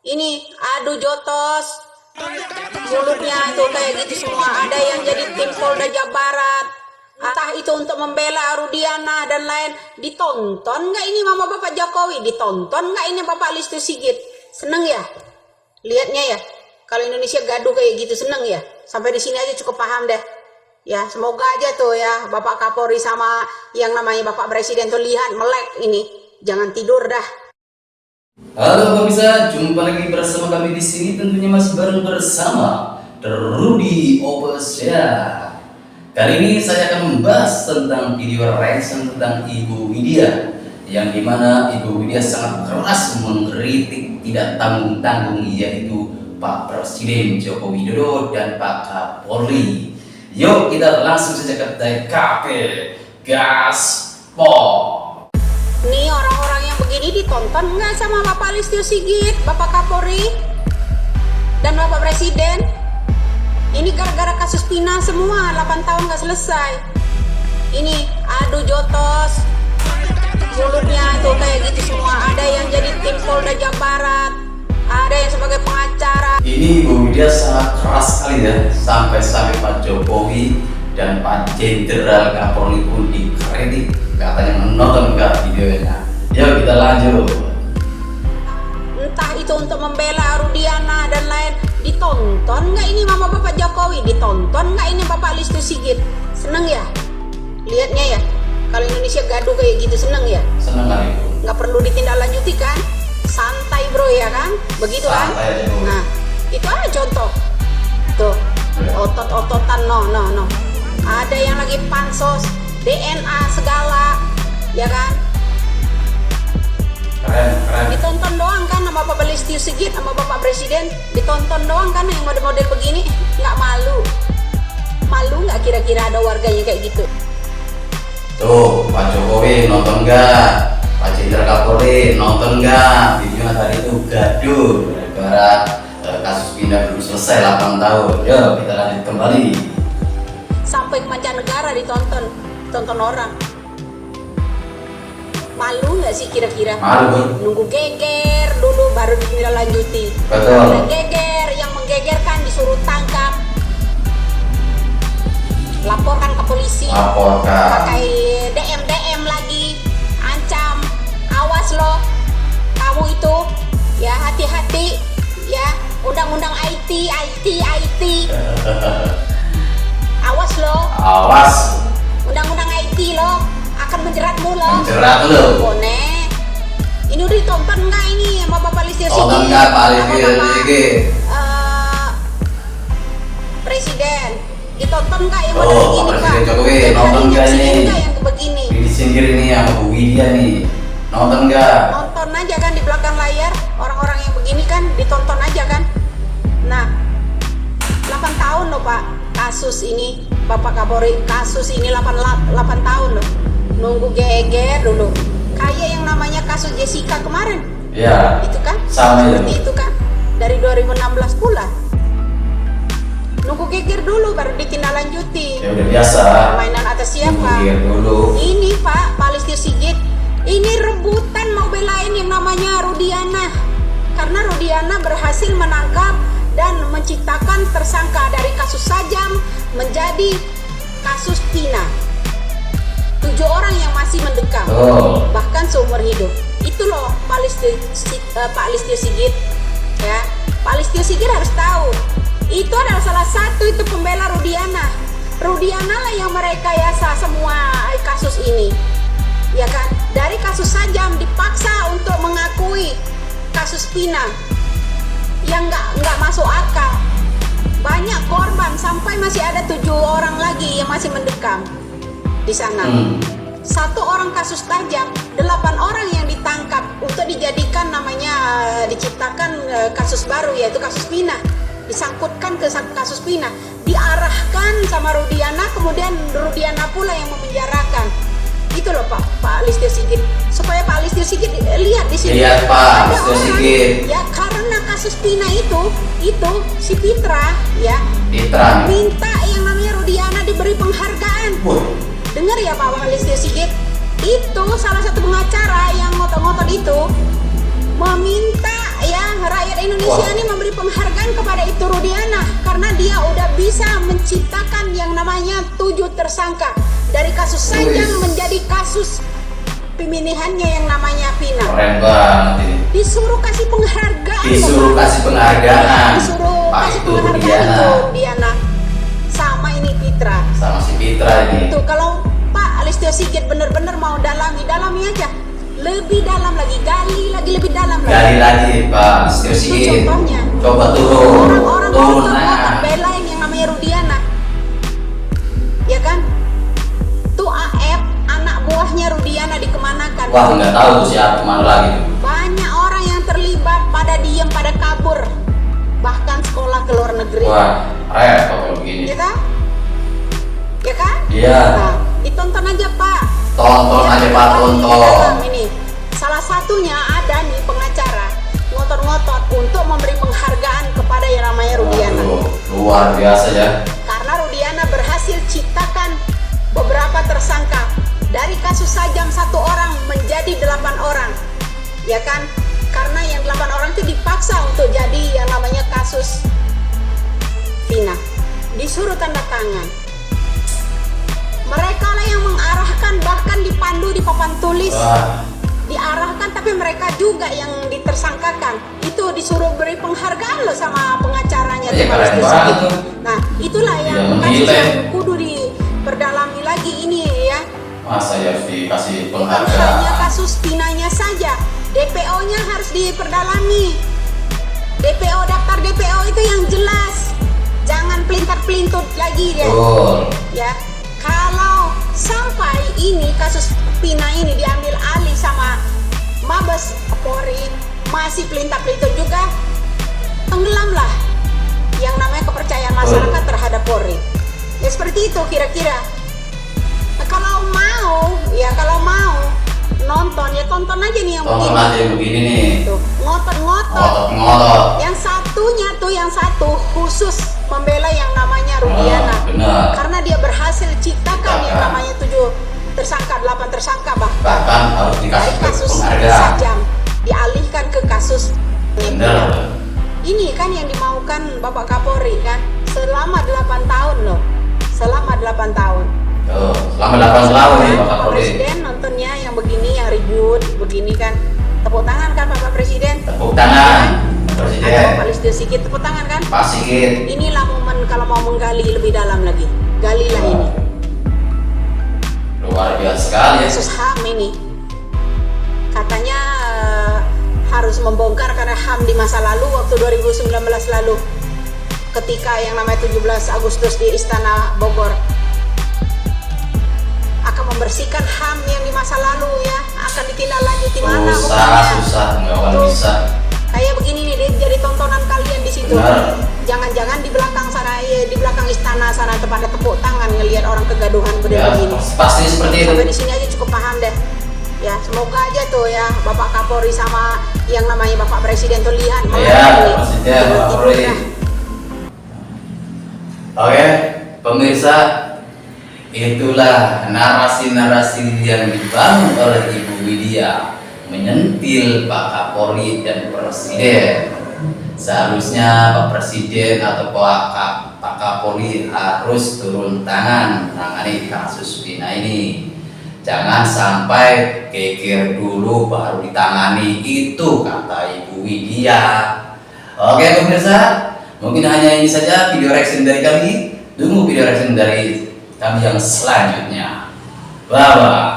Ini adu jotos, mulutnya tuh kayak gitu semua. Ada yang jadi tim Polda Jawa Barat, entah itu untuk membela Rudiana dan lain. Ditonton nggak ini Mama Bapak Jokowi? Ditonton nggak ini Bapak Listio Sigit? Seneng ya lihatnya ya? Kalau Indonesia gaduh kayak gitu seneng ya? Sampai di sini aja cukup paham deh. Ya semoga aja tuh ya Bapak Kapolri sama yang namanya Bapak Presiden tuh lihat melek ini, jangan tidur dah. Halo pemirsa, jumpa lagi bersama kami di sini, tentunya masih bareng bersama Rudy Official. Kali ini saya akan membahas tentang video reaction tentang Ibu Widya, yang dimana Ibu Widya sangat keras mengkritik tidak tanggung-tanggung, yaitu Pak Presiden Joko Widodo dan Pak Kapolri. Yuk kita langsung saja ke TKP, gaspol. Nih orang-orang yang begini ditonton nggak sama Bapak Listio Sigit, Bapak Kapolri, dan Bapak Presiden? Ini gara-gara kasus Pina semua, 8 tahun nggak selesai. Ini adu jotos, mulutnya tuh kayak gitu semua. Ada yang jadi tim Polda Jawa Barat, ada yang sebagai pengacara. Ini Ibu Widya sangat keras sekali ya, sampai Pak Jokowi dan Pak Jenderal Kapolri pun dikritik, katanya menonton nggak videonya. Yuk kita lanjut. Entah itu untuk membela Rudiana dan lain. Ditonton nggak ini Mama Bapak Jokowi? Ditonton nggak ini Bapak Listio Sigit? Seneng ya lihatnya ya? Kalau Indonesia gaduh kayak gitu seneng ya? Seneng kali itu. Nggak perlu ditindaklanjuti kan? Santai bro ya kan? Begitu kan? Santai aja, bro. Nah itu ada contoh tuh, otot-ototan no. Ada yang lagi pansos DNA segala, ya kan? Keren. Ditonton doang kan sama Bapak Listio Sigit sama Bapak Presiden? Ditonton doang kan yang model-model begini? Nggak malu nggak kira-kira ada warganya kayak gitu? Tuh Pak Jokowi nonton nggak? Pak Jenderal Kapolri nonton nggak? Videonya tadi itu gaduh gara-gara kasus Pina belum selesai 8 tahun. Yuk kita lanjut kembali. Sampai ke mancanegara ditonton orang. Malu nggak sih kira-kira? Malu. Nunggu geger dulu baru ditindaklanjuti. Betul. Ada geger, yang menggegerkan disuruh tangkap, laporkan ke polisi, Laporkan. pakai DM lagi, ancam, awas loh kamu itu ya, hati-hati ya, undang-undang IT awas loh, Awas. undang-undang IT loh akan menjeratmu loh. Menjerat lo. Bone. Ini udah ditonton nggak ini sama Bapak Listio Sigit? Tonton nggak Pak Listio Sama Bapak, Sigit? Presiden ditonton nggak yang Oh, begini Pak? Presiden Jokowi Yang nonton ada nggak injeksi ini? nggak yang begini? Di singgir ini sama Bu Widya nih, nonton nggak? Nonton aja kan di belakang layar, orang-orang yang begini kan ditonton aja kan. Nah 8 tahun loh Pak kasus ini, Bapak Kapolri, kasus ini 8 tahun loh. Nunggu geger dulu, kayak yang namanya kasus Jessica kemarin. Ya. Itu kan Sama ya. seperti itu kan, dari 2016 pula. Nunggu geger dulu baru ditindaklanjuti. Ya udah biasa. Permainan atas siapa? Mikir dulu. Ini Pak Listio Sigit, ini rebutan mau belain yang namanya Rudiana, karena Rudiana berhasil menangkap dan menciptakan tersangka dari kasus Sajam menjadi kasus Pina. 7 orang yang masih mendekam, bahkan seumur hidup. Itu loh Pak Listio Sigit ya. Pak Listio Sigit harus tahu, itu adalah salah satu itu pembela Rudiana lah yang merekayasa semua kasus ini, ya kan? Dari kasus Sajam dipaksa untuk mengakui kasus Pina yang nggak masuk akal. Banyak korban, sampai masih ada 7 orang lagi yang masih mendekam di sana. 1 orang kasus Tajam, 8 orang yang ditangkap untuk dijadikan namanya, diciptakan kasus baru, yaitu kasus Pina. Disangkutkan ke kasus Pina, diarahkan sama Rudiana, kemudian Rudiana pula yang memenjarakan. Itu loh Pak Listio Sigit, supaya Pak Listio Sigit lihat di sini. Lihat Pak ada Listio orang, Sigit. ya karena kasus Pina itu si Pitra ya Pitra. minta yang namanya Rudiana diberi penghargaan. Dengar ya Pak Listio Sigit, itu salah satu pengacara yang ngotot-ngotot itu meminta ya rakyat Indonesia berikan kepada itu Rudiana karena dia udah bisa menciptakan yang namanya 7 tersangka dari kasus Sajam menjadi kasus pemilihannya yang namanya Vina. Keren banget ini. Disuruh kasih penghargaan. Disuruh kasih penghargaan. Disuruh Pak kasih itu penghargaan Rudiana. itu Rudiana. Sama ini Fitra. Sama si Fitra ini. Tuh kalau Pak Listio Sigit bener-bener mau dalami aja. Lebih dalam lagi, gali lagi lebih dalam lagi. Gali lagi Pak Listio Itu Sigit. contohnya. Coba turun. Orang-orang Turun ngotot belain yang namanya Rudiana. Ya kan? Tuh AF, anak buahnya Rudiana dikemanakan. Wah, nggak tahu tuh siapa mana lagi tuh. Banyak orang yang terlibat, pada diem, pada kabur. Bahkan sekolah ke luar negeri. Wah, repot kalau begini. Ya kan? Ya kan? Iya. Nah, ditonton aja Pak. Tonton aja Pak, tonton. Ini salah satunya ada nih pengacara ngotot-ngotot untuk memberi penghargaan kepada yang namanya Rudiana. Aduh, luar biasa ya. Karena Rudiana berhasil ciptakan beberapa tersangka dari kasus Sajam 1 orang menjadi 8 orang, ya kan? Karena yang 8 orang itu dipaksa untuk jadi yang namanya kasus Vina, disuruh tanda tangan. Mereka lah yang mengarahkan, bahkan dipandu di papan tulis. Wah, Diarahkan, tapi mereka juga yang ditersangkakan. Itu disuruh beri penghargaan loh sama pengacaranya. iya Pak keren Listio banget Sigit. tuh. Nah, itulah Tidak yang kasus menilai. yang kudu diperdalami lagi ini ya. Masa ya harus dikasih Bukan hanya penghargaan. kasus Pinanya saja, DPO-nya harus diperdalami. DPO, daftar DPO itu yang jelas. Jangan pelintar-pelintut lagi ya. Betul. Ya, kalau sampai ini kasus Pina ini diambil alih sama Mabes Polri, masih pelintar-pelintut juga, tenggelamlah yang namanya kepercayaan masyarakat terhadap Polri. Ya seperti itu kira-kira. Nah, kalau mau nonton ya tonton aja nih yang Tonton begini. aja yang begini nih. Tuh, ngotot-ngotot. Ngotot-ngotot. Yang satu khusus membela yang namanya Rudiana. Benar. Karena dia berhasil ciptakan yang Ciptakan. namanya 7 tersangka, 8 tersangka Bahkan harus dari dikasih kasus penghargaan. Sajam dialihkan ke kasus Benar. ini kan yang dimaukan Bapak Kapolri kan selama 8 tahun loh. Selama 8 tahun. Tuh, selama 8 tahun nih Pak Bapak Kapolri. Presiden nontonnya yang begini, yang ribut begini kan. Tepuk tangan kan Bapak Presiden? Tepuk tangan Ada Presiden. Bapak Listio Sigit tepuk tangan kan? Pak Sigit. Inilah momen kalau mau menggali lebih dalam lagi. Galilah ini. Luar biasa sekali ya. Kasus HAM ini. Katanya harus membongkar karena HAM di masa lalu waktu 2019 lalu. Ketika yang namanya 17 Agustus di Istana Bogor. Akan membersihkan HAM yang di masa lalu ya. Akan ditindaklanjuti mana Susah, nggak akan Tuh. bisa. Kayak begini nih, jadi tontonan kalian di situ. Benar. Jangan-jangan di belakang sana, ya, di belakang istana sana tempat ada tepuk tangan ngelihat orang kegaduhan Ya, begini. pasti seperti itu. Sampai di sini aja cukup paham deh. Ya, semoga aja tuh ya Bapak Kapolri sama yang namanya Bapak Presiden tuh lihat. Ya, Presiden, Pak Kapolri. Dah. Oke, pemirsa, itulah narasi-narasi yang dibangun oleh Ibu Widya menyentil Pak Kapolri dan Presiden. Seharusnya Pak Presiden atau Pak Kapolri harus turun tangan menangani kasus Vina ini. Jangan sampai geger dulu baru ditangani, itu kata Ibu Widya. Oke pemirsa, mungkin hanya ini saja video reaction dari kami. Tunggu video reaction dari kami yang selanjutnya. Bye bye.